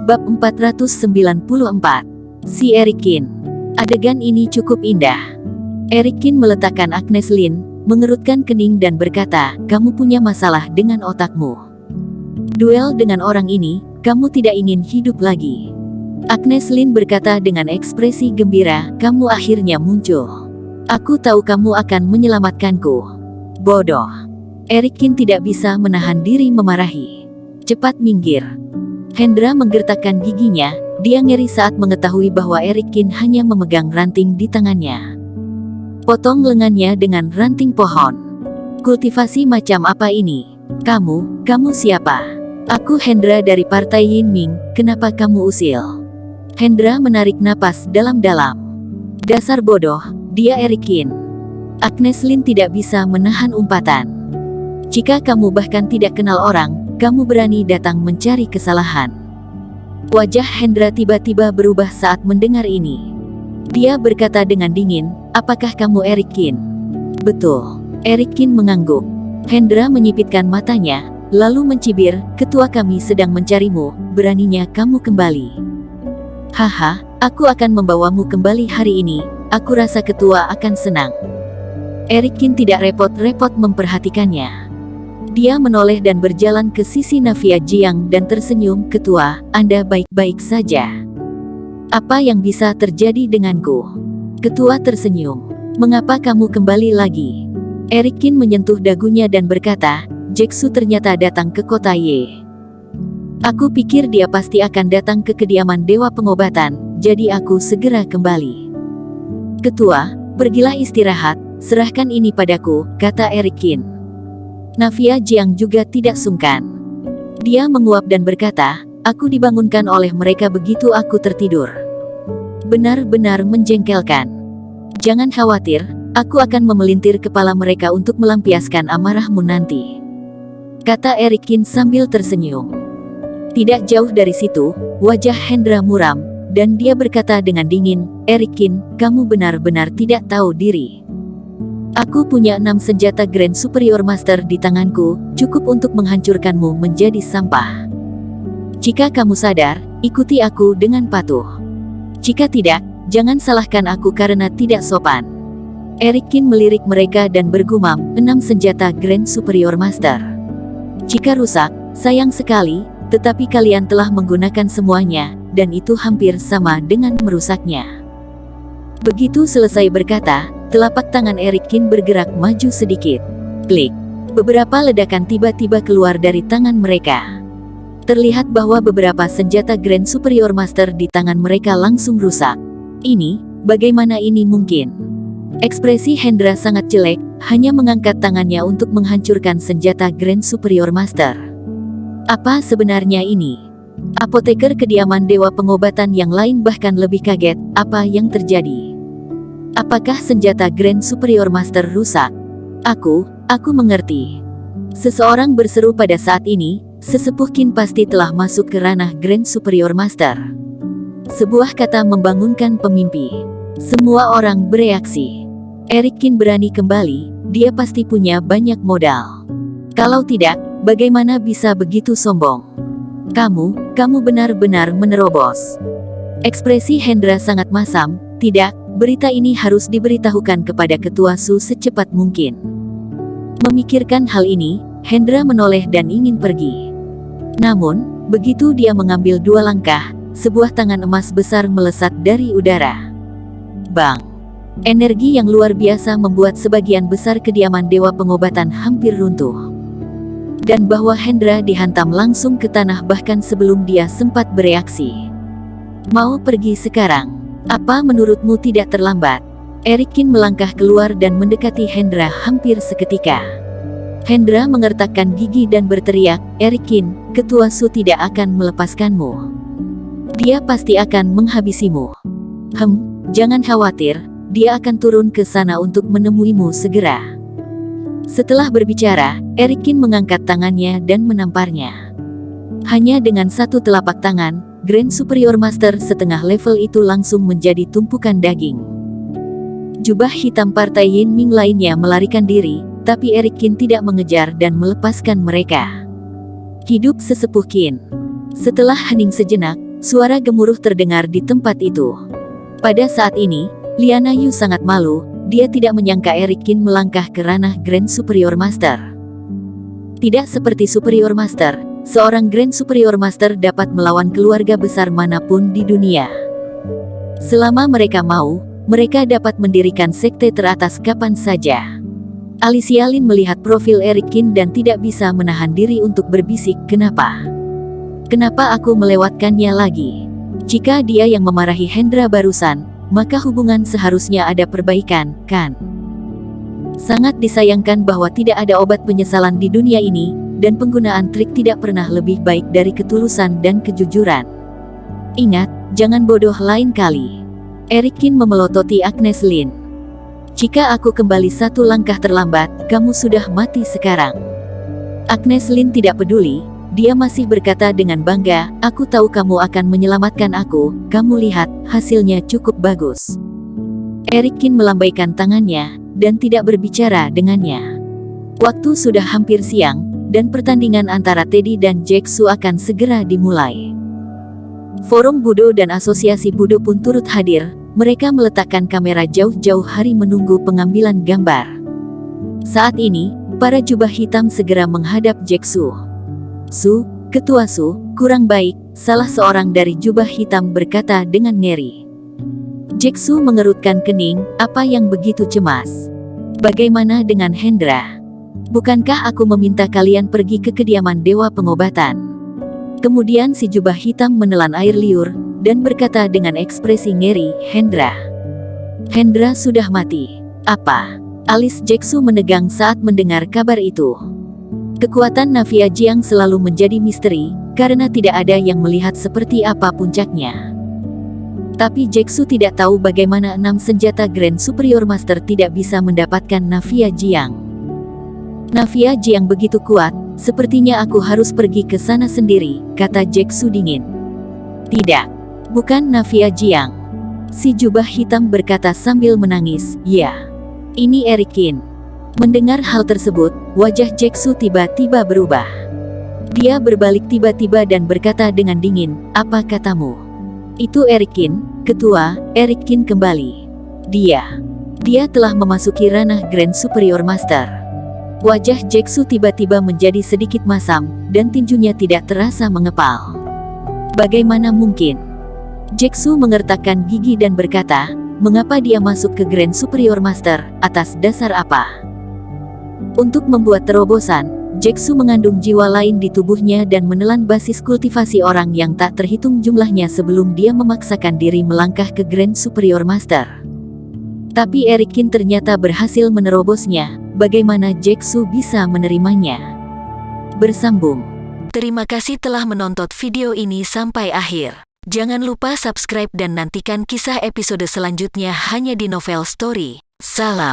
Bab 494. Si Eric Kin. Adegan ini cukup indah. Eric Kin meletakkan Agnes Lin, mengerutkan kening dan berkata, "Kamu punya masalah dengan otakmu. Duel dengan orang ini, kamu tidak ingin hidup lagi." Agnes Lin berkata dengan ekspresi gembira, "Kamu akhirnya muncul. Aku tahu kamu akan menyelamatkanku." Bodoh. Eric Kin tidak bisa menahan diri memarahi. "Cepat minggir." Hendra menggertakkan giginya, dia ngeri saat mengetahui bahwa Eric Kin hanya memegang ranting di tangannya. "Potong lengannya dengan ranting pohon. Kultivasi macam apa ini? Kamu siapa?" "Aku Hendra dari Partai Yin Ming, kenapa kamu usil?" Hendra menarik napas dalam-dalam. "Dasar bodoh, dia Eric Kin." Agnes Lin tidak bisa menahan umpatan. "Jika kamu bahkan tidak kenal orang, kamu berani datang mencari kesalahan." Wajah Hendra tiba-tiba berubah saat mendengar ini. Dia berkata dengan dingin, "Apakah kamu Eric Kin?" "Betul." Eric Kin mengangguk. Hendra menyipitkan matanya, lalu mencibir, "Ketua kami sedang mencarimu, beraninya kamu kembali." "Haha, aku akan membawamu kembali hari ini, aku rasa ketua akan senang." Eric Kin tidak repot-repot memperhatikannya. Dia menoleh dan berjalan ke sisi Navia Jiang dan tersenyum, "Ketua, Anda baik-baik saja. Apa yang bisa terjadi denganku?" Ketua tersenyum. "Mengapa kamu kembali lagi?" Eric Kin menyentuh dagunya dan berkata, "Jeksu ternyata datang ke kota Ye. Aku pikir dia pasti akan datang ke kediaman Dewa Pengobatan, jadi aku segera kembali." "Ketua, pergilah istirahat, serahkan ini padaku," kata Eric Kin. Navia Jiang juga tidak sungkan. Dia menguap dan berkata, "Aku dibangunkan oleh mereka begitu aku tertidur. Benar-benar menjengkelkan. Jangan khawatir, aku akan memelintir kepala mereka untuk melampiaskan amarahmu nanti," kata Eric Kin sambil tersenyum. Tidak jauh dari situ, wajah Hendra muram, dan dia berkata dengan dingin, "Eric Kin, kamu benar-benar tidak tahu diri. Aku punya 6 senjata Grand Superior Master di tanganku, cukup untuk menghancurkanmu menjadi sampah. Jika kamu sadar, ikuti aku dengan patuh. Jika tidak, jangan salahkan aku karena tidak sopan." Eric Kin melirik mereka dan bergumam, 6 senjata Grand Superior Master. Jika rusak, sayang sekali, tetapi kalian telah menggunakan semuanya, dan itu hampir sama dengan merusaknya." Begitu selesai berkata, telapak tangan Eric Kin bergerak maju sedikit. Klik. Beberapa ledakan tiba-tiba keluar dari tangan mereka. Terlihat bahwa beberapa senjata Grand Superior Master di tangan mereka langsung rusak. Bagaimana ini mungkin? Ekspresi Hendra sangat jelek, hanya mengangkat tangannya untuk menghancurkan senjata Grand Superior Master. Apa sebenarnya ini? Apoteker kediaman Dewa Pengobatan yang lain bahkan lebih kaget, apa yang terjadi? Apakah senjata Grand Superior Master rusak? Aku mengerti." Seseorang berseru pada saat ini, "Sesepuh Kin pasti telah masuk ke ranah Grand Superior Master." Sebuah kata membangunkan pemimpi. Semua orang bereaksi. Eric Kin berani kembali, dia pasti punya banyak modal. Kalau tidak, bagaimana bisa begitu sombong? Kamu benar-benar menerobos." Ekspresi Hendra sangat masam, "Tidak. Berita ini harus diberitahukan kepada Ketua Su secepat mungkin." Memikirkan hal ini, Hendra menoleh dan ingin pergi. Namun, begitu dia mengambil 2 langkah, sebuah tangan emas besar melesat dari udara. Bang! Energi yang luar biasa membuat sebagian besar kediaman Dewa Pengobatan hampir runtuh. Dan bahwa Hendra dihantam langsung ke tanah bahkan sebelum dia sempat bereaksi. "Mau pergi sekarang? Apa menurutmu tidak terlambat?" Eric Kin melangkah keluar dan mendekati Hendra hampir seketika. Hendra mengertakkan gigi dan berteriak, "Eric Kin, Ketua Su tidak akan melepaskanmu. Dia pasti akan menghabisimu." Jangan khawatir, dia akan turun ke sana untuk menemuimu segera." Setelah berbicara, Eric Kin mengangkat tangannya dan menamparnya. Hanya dengan satu telapak tangan, Grand Superior Master setengah level itu langsung menjadi tumpukan daging. Jubah hitam Partai Yin Ming lainnya melarikan diri, tapi Eric Kin tidak mengejar dan melepaskan mereka. Hidup sesepuh Qin. Setelah hening sejenak, Suara gemuruh terdengar di tempat itu. Pada saat ini, Liana Yu sangat malu. Dia tidak menyangka Eric Qin melangkah ke ranah Grand Superior Master. Tidak seperti Superior Master, seorang Grand Superior Master dapat melawan keluarga besar manapun di dunia. Selama mereka mau, mereka dapat mendirikan sekte teratas kapan saja. Alicia Lin melihat profil Eric Qin dan tidak bisa menahan diri untuk berbisik, "Kenapa? Kenapa aku melewatkannya lagi? Jika dia yang memarahi Hendra barusan, maka hubungan seharusnya ada perbaikan, kan?" Sangat disayangkan bahwa tidak ada obat penyesalan di dunia ini, dan penggunaan trik tidak pernah lebih baik dari ketulusan dan kejujuran. Ingat, jangan bodoh lain kali. Eric Qin memelototi Agnes Lin. "Jika aku kembali satu langkah terlambat, kamu sudah mati sekarang." Agnes Lin tidak peduli. Dia masih berkata dengan bangga, "Aku tahu kamu akan menyelamatkan aku, kamu lihat, hasilnya cukup bagus." Eric Qin melambaikan tangannya, dan tidak berbicara dengannya. Waktu sudah hampir siang, dan pertandingan antara Teddy dan Jack Su akan segera dimulai. Forum Budo dan Asosiasi Budo pun turut hadir. Mereka meletakkan kamera jauh-jauh hari menunggu pengambilan gambar. Saat ini, para jubah hitam segera menghadap Jack Su. "Su, Ketua Su, kurang baik," salah seorang dari jubah hitam berkata dengan ngeri. Jack Su mengerutkan kening, "Apa yang begitu cemas? Bagaimana dengan Hendra? Bukankah aku meminta kalian pergi ke kediaman Dewa Pengobatan?" Kemudian si jubah hitam menelan air liur, dan berkata dengan ekspresi ngeri, Hendra sudah mati." "Apa?" Alis Jack Su menegang saat mendengar kabar itu. Kekuatan Navia Jiang selalu menjadi misteri, karena tidak ada yang melihat seperti apa puncaknya. Tapi Jack Su tidak tahu bagaimana 6 senjata Grand Superior Master tidak bisa mendapatkan Navia Jiang. "Navia Jiang begitu kuat, sepertinya aku harus pergi ke sana sendiri," kata Jack Su dingin. "Tidak, bukan Navia Jiang," si jubah hitam berkata sambil menangis, "Ya, ini Eric Qin." Mendengar hal tersebut, wajah Jack Su tiba-tiba berubah. Dia berbalik tiba-tiba dan berkata dengan dingin, "Apa katamu?" "Itu Eric Qin, Ketua." Eric Qin kembali. Dia telah memasuki ranah Grand Superior Master. Wajah Jack Su tiba-tiba menjadi sedikit masam, dan tinjunya tidak terasa mengepal. "Bagaimana mungkin?" Jack Su mengertakkan gigi dan berkata, "Mengapa dia masuk ke Grand Superior Master, atas dasar apa?" Untuk membuat terobosan, Jack Su mengandung jiwa lain di tubuhnya dan menelan basis kultivasi orang yang tak terhitung jumlahnya sebelum dia memaksakan diri melangkah ke Grand Superior Master. Tapi Eric Qin ternyata berhasil menerobosnya. Bagaimana Jack Su bisa menerimanya? Bersambung. Terima kasih telah menonton video ini sampai akhir. Jangan lupa subscribe dan nantikan kisah episode selanjutnya hanya di Novel Story. Salam.